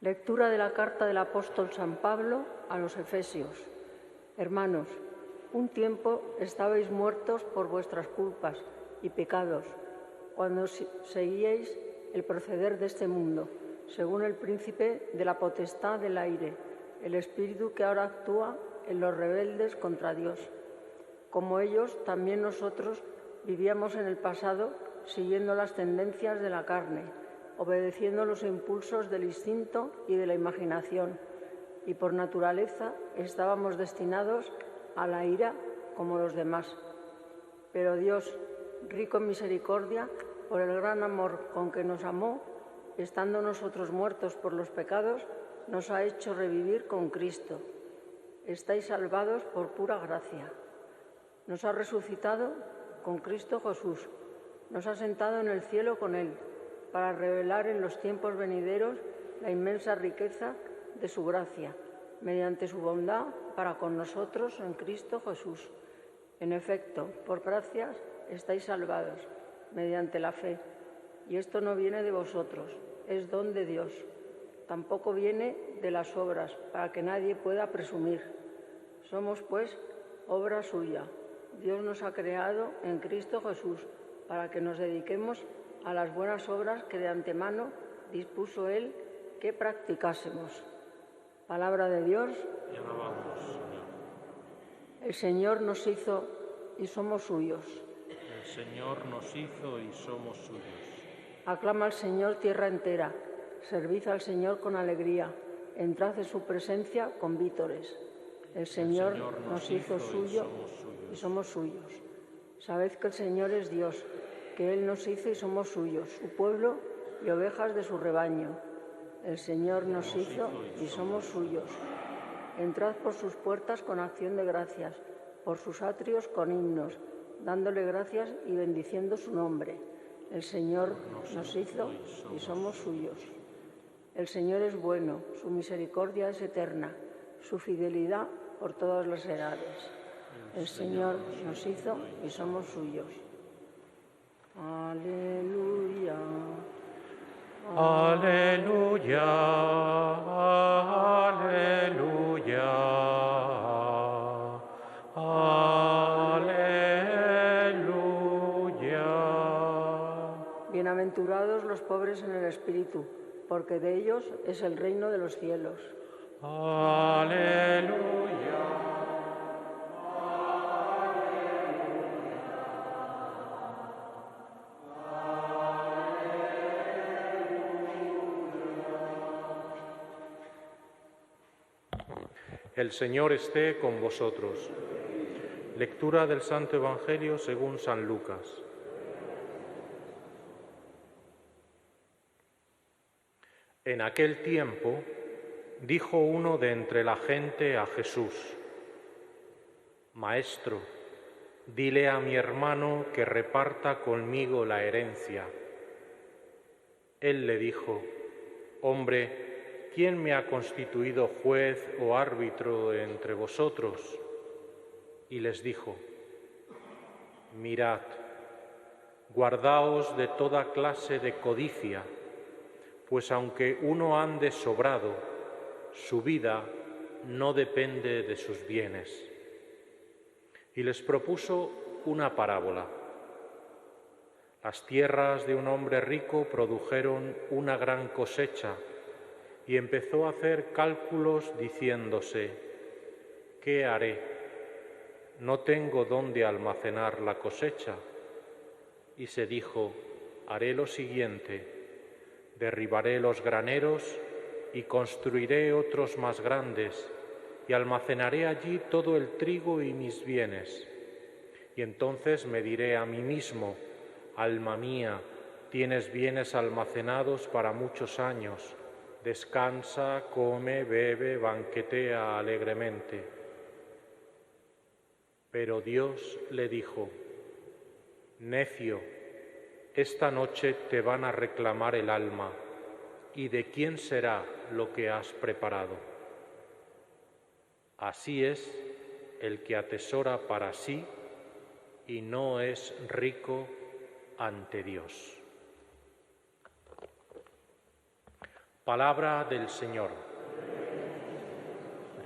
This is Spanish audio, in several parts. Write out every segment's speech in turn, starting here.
Lectura de la carta del apóstol San Pablo a los Efesios. Hermanos, un tiempo estabais muertos por vuestras culpas y pecados, cuando seguíais el proceder de este mundo, según el príncipe de la potestad del aire, el espíritu que ahora actúa en los rebeldes contra Dios. Como ellos, también nosotros vivíamos en el pasado siguiendo las tendencias de la carne, obedeciendo los impulsos del instinto y de la imaginación, y por naturaleza estábamos destinados a la ira como los demás. Pero Dios, rico en misericordia, por el gran amor con que nos amó, estando nosotros muertos por los pecados, nos ha hecho revivir con Cristo. Estáis salvados por pura gracia. Nos ha resucitado con Cristo Jesús, nos ha sentado en el cielo con Él, para revelar en los tiempos venideros la inmensa riqueza de su gracia, mediante su bondad para con nosotros en Cristo Jesús. En efecto, por gracias estáis salvados, mediante la fe, y esto no viene de vosotros, es don de Dios. Tampoco viene de las obras, para que nadie pueda presumir. Somos, pues, obra suya. Dios nos ha creado en Cristo Jesús, para que nos dediquemos a las buenas obras que de antemano dispuso Él que practicásemos. Palabra de Dios. Te alabamos, Señor. El Señor nos hizo y somos suyos. El Señor nos hizo y somos suyos. Aclama al Señor tierra entera, servid al Señor con alegría, entrad en su presencia con vítores. El Señor nos hizo suyo y somos suyos. Sabed que el Señor es Dios, que Él nos hizo y somos suyos, su pueblo y ovejas de su rebaño. El Señor nos hizo y somos suyos. Entrad por sus puertas con acción de gracias, por sus atrios con himnos, dándole gracias y bendiciendo su nombre. El Señor nos hizo y somos suyos. El Señor es bueno, su misericordia es eterna, su fidelidad por todas las edades. El Señor nos hizo y somos suyos. Aleluya. Aleluya, aleluya, aleluya. Bienaventurados los pobres en el espíritu, porque de ellos es el reino de los cielos. Aleluya. El Señor esté con vosotros. Lectura del Santo Evangelio según San Lucas. En aquel tiempo dijo uno de entre la gente a Jesús: Maestro, dile a mi hermano que reparta conmigo la herencia. Él le dijo: Hombre, ¿quién me ha constituido juez o árbitro entre vosotros? Y les dijo: Mirad, guardaos de toda clase de codicia, pues aunque uno ande sobrado, su vida no depende de sus bienes. Y les propuso una parábola. Las tierras de un hombre rico produjeron una gran cosecha, y empezó a hacer cálculos diciéndose: ¿qué haré? No tengo dónde almacenar la cosecha. Y se dijo: haré lo siguiente: derribaré los graneros y construiré otros más grandes, y almacenaré allí todo el trigo y mis bienes. Y entonces me diré a mí mismo: alma mía, tienes bienes almacenados para muchos años. Descansa, come, bebe, banquetea alegremente. Pero Dios le dijo: necio, esta noche te van a reclamar el alma, ¿y de quién será lo que has preparado? Así es el que atesora para sí y no es rico ante Dios. Palabra del Señor.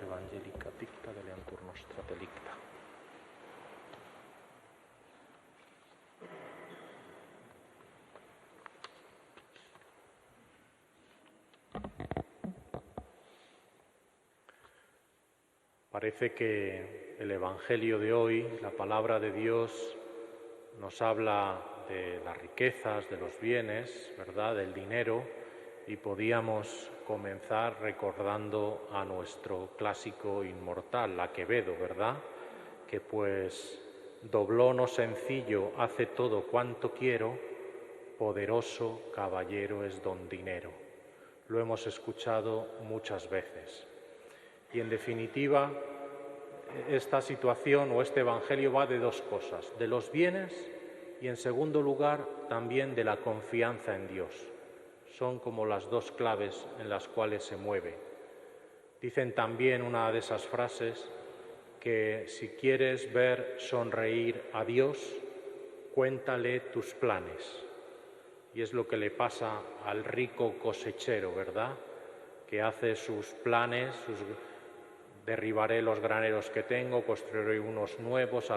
Evangelica dicta deleantur nostra delicta. Parece que el Evangelio de hoy, la palabra de Dios, nos habla de las riquezas, de los bienes, ¿verdad?, del dinero, y podíamos comenzar recordando a nuestro clásico inmortal, a Quevedo, ¿verdad?, que pues dobló no sencillo, hace todo cuanto quiero, poderoso caballero es don dinero. Lo hemos escuchado muchas veces. Y en definitiva, esta situación o este Evangelio va de dos cosas, de los bienes y en segundo lugar también de la confianza en Dios. Son como las dos claves en las cuales se mueve. Dicen también una de esas frases que si quieres ver sonreír a Dios, cuéntale tus planes. Y es lo que le pasa al rico cosechero, ¿verdad?, que hace sus planes, derribaré los graneros que tengo, construiré unos nuevos,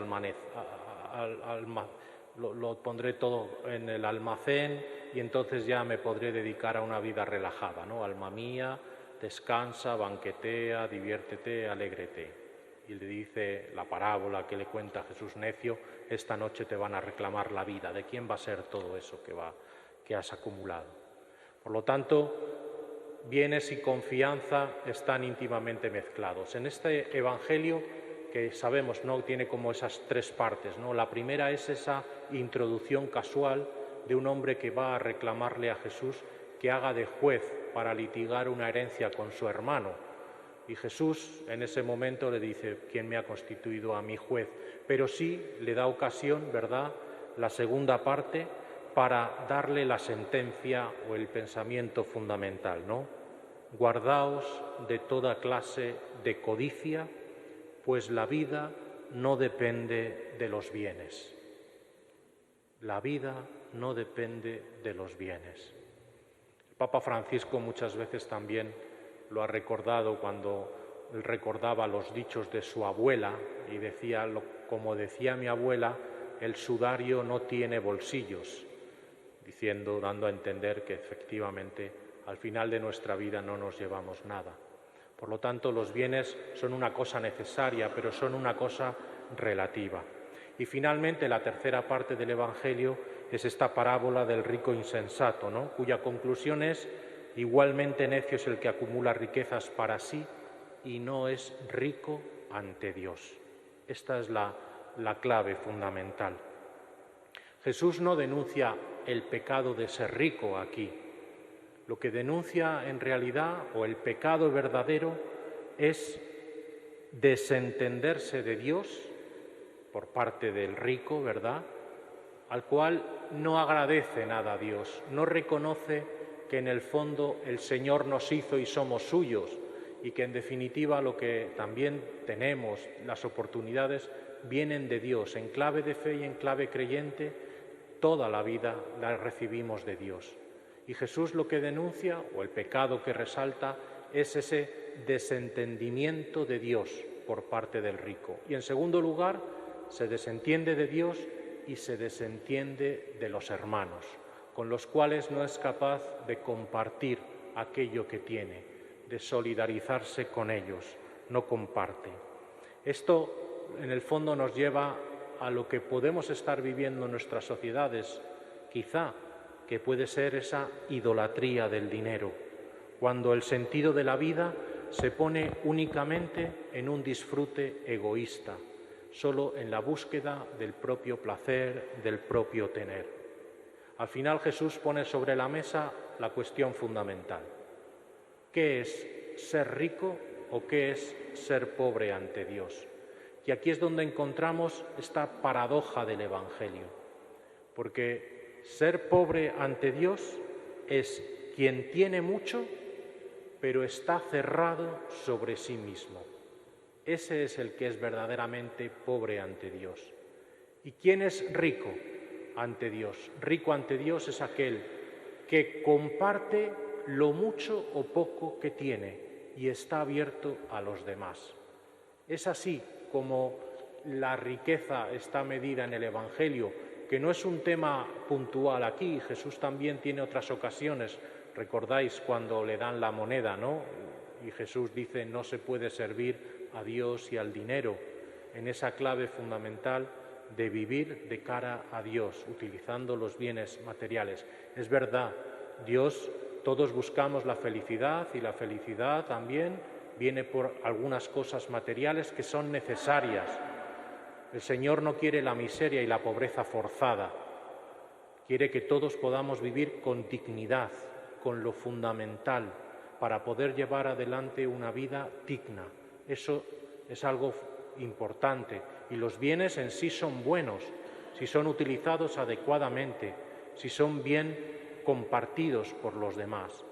lo pondré todo en el almacén y entonces ya me podré dedicar a una vida relajada, ¿no? Alma mía, descansa, banquetea, diviértete, alégrete. Y le dice la parábola que le cuenta Jesús: necio, esta noche te van a reclamar la vida. ¿De quién va a ser todo eso que has acumulado? Por lo tanto, bienes y confianza están íntimamente mezclados. En este Evangelio, que sabemos, ¿no?, tiene como esas tres partes, ¿no? La primera es esa introducción casual de un hombre que va a reclamarle a Jesús que haga de juez para litigar una herencia con su hermano. Y Jesús en ese momento le dice: ¿quién me ha constituido a mí juez? Pero sí le da ocasión, ¿verdad?, la segunda parte, para darle la sentencia o el pensamiento fundamental, ¿no? Guardaos de toda clase de codicia, pues la vida no depende de los bienes. La vida no depende de los bienes. El Papa Francisco muchas veces también lo ha recordado cuando él recordaba los dichos de su abuela y decía, como decía mi abuela, el sudario no tiene bolsillos, dando a entender que efectivamente al final de nuestra vida no nos llevamos nada. Por lo tanto, los bienes son una cosa necesaria, pero son una cosa relativa. Y finalmente, la tercera parte del Evangelio es esta parábola del rico insensato, ¿no?, cuya conclusión es: igualmente necio es el que acumula riquezas para sí y no es rico ante Dios. Esta es la clave fundamental. Jesús no denuncia el pecado de ser rico aquí. Lo que denuncia en realidad, o el pecado verdadero, es desentenderse de Dios por parte del rico, ¿verdad?, al cual no agradece nada a Dios, no reconoce que en el fondo el Señor nos hizo y somos suyos y que en definitiva lo que también tenemos, las oportunidades, vienen de Dios. En clave de fe y en clave creyente, toda la vida la recibimos de Dios. Y Jesús lo que denuncia, o el pecado que resalta, es ese desentendimiento de Dios por parte del rico. Y en segundo lugar, se desentiende de Dios y se desentiende de los hermanos, con los cuales no es capaz de compartir aquello que tiene, de solidarizarse con ellos, no comparte. Esto, en el fondo, nos lleva a lo que podemos estar viviendo en nuestras sociedades, quizá, que puede ser esa idolatría del dinero, cuando el sentido de la vida se pone únicamente en un disfrute egoísta, solo en la búsqueda del propio placer, del propio tener. Al final Jesús pone sobre la mesa la cuestión fundamental: ¿qué es ser rico o qué es ser pobre ante Dios? Y aquí es donde encontramos esta paradoja del Evangelio, porque ser pobre ante Dios es quien tiene mucho, pero está cerrado sobre sí mismo. Ese es el que es verdaderamente pobre ante Dios. ¿Y quién es rico ante Dios? Rico ante Dios es aquel que comparte lo mucho o poco que tiene y está abierto a los demás. Es así como la riqueza está medida en el Evangelio, que no es un tema puntual aquí. Jesús también tiene otras ocasiones. Recordáis cuando le dan la moneda, ¿no? Y Jesús dice, no se puede servir a Dios y al dinero, en esa clave fundamental de vivir de cara a Dios, utilizando los bienes materiales. Es verdad, Dios, todos buscamos la felicidad y la felicidad también viene por algunas cosas materiales que son necesarias. El Señor no quiere la miseria y la pobreza forzada, quiere que todos podamos vivir con dignidad, con lo fundamental, para poder llevar adelante una vida digna. Eso es algo importante. Y los bienes en sí son buenos, si son utilizados adecuadamente, si son bien compartidos por los demás.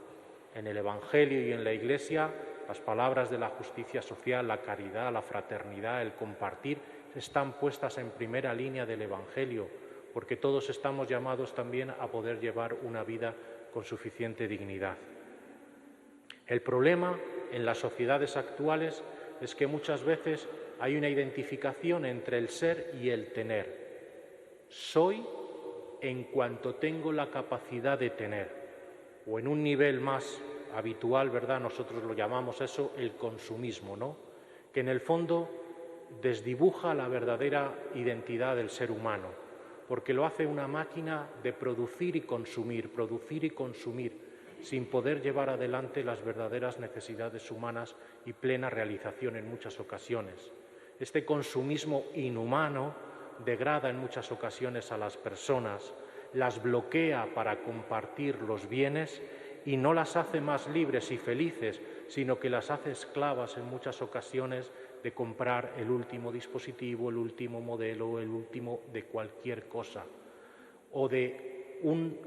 En el Evangelio y en la Iglesia, las palabras de la justicia social, la caridad, la fraternidad, el compartir, están puestas en primera línea del Evangelio, porque todos estamos llamados también a poder llevar una vida con suficiente dignidad. El problema en las sociedades actuales es que muchas veces hay una identificación entre el ser y el tener. Soy en cuanto tengo la capacidad de tener, o en un nivel más habitual, ¿verdad? Nosotros lo llamamos eso el consumismo, ¿no? Que en el fondo desdibuja la verdadera identidad del ser humano, porque lo hace una máquina de producir y consumir, sin poder llevar adelante las verdaderas necesidades humanas y plena realización en muchas ocasiones. Este consumismo inhumano degrada en muchas ocasiones a las personas, las bloquea para compartir los bienes y no las hace más libres y felices, sino que las hace esclavas en muchas ocasiones de comprar el último dispositivo, el último modelo, el último de cualquier cosa, o de un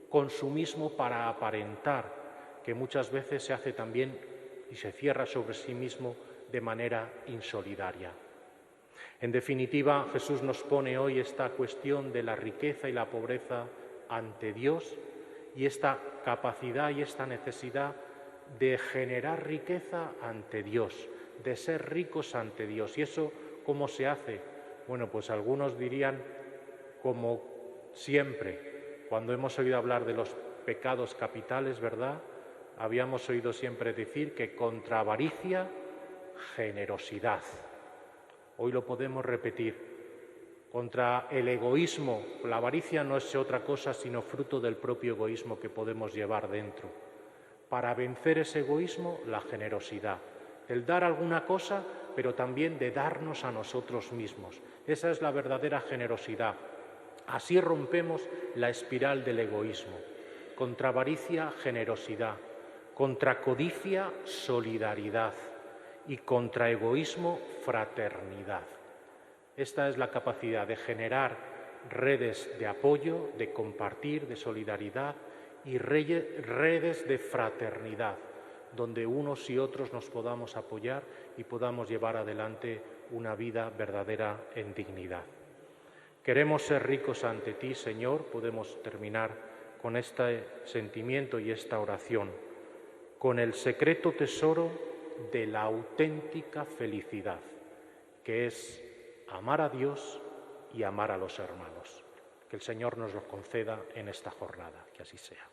consumismo para aparentar, que muchas veces se hace también y se cierra sobre sí mismo de manera insolidaria. En definitiva, Jesús nos pone hoy esta cuestión de la riqueza y la pobreza ante Dios y esta capacidad y esta necesidad de generar riqueza ante Dios, de ser ricos ante Dios. ¿Y eso cómo se hace? Bueno, pues algunos dirían, como siempre, cuando hemos oído hablar de los pecados capitales, ¿verdad? Habíamos oído siempre decir que contra avaricia, generosidad. Hoy lo podemos repetir. Contra el egoísmo, la avaricia no es otra cosa sino fruto del propio egoísmo que podemos llevar dentro. Para vencer ese egoísmo, la generosidad. El dar alguna cosa, pero también de darnos a nosotros mismos. Esa es la verdadera generosidad. Así rompemos la espiral del egoísmo. Contra avaricia, generosidad. Contra codicia, solidaridad. Y contra egoísmo, fraternidad. Esta es la capacidad de generar redes de apoyo, de compartir, de solidaridad y redes de fraternidad, donde unos y otros nos podamos apoyar y podamos llevar adelante una vida verdadera en dignidad. Queremos ser ricos ante ti, Señor. Podemos terminar con este sentimiento y esta oración, con el secreto tesoro de la auténtica felicidad, que es amar a Dios y amar a los hermanos. Que el Señor nos lo conceda en esta jornada, que así sea.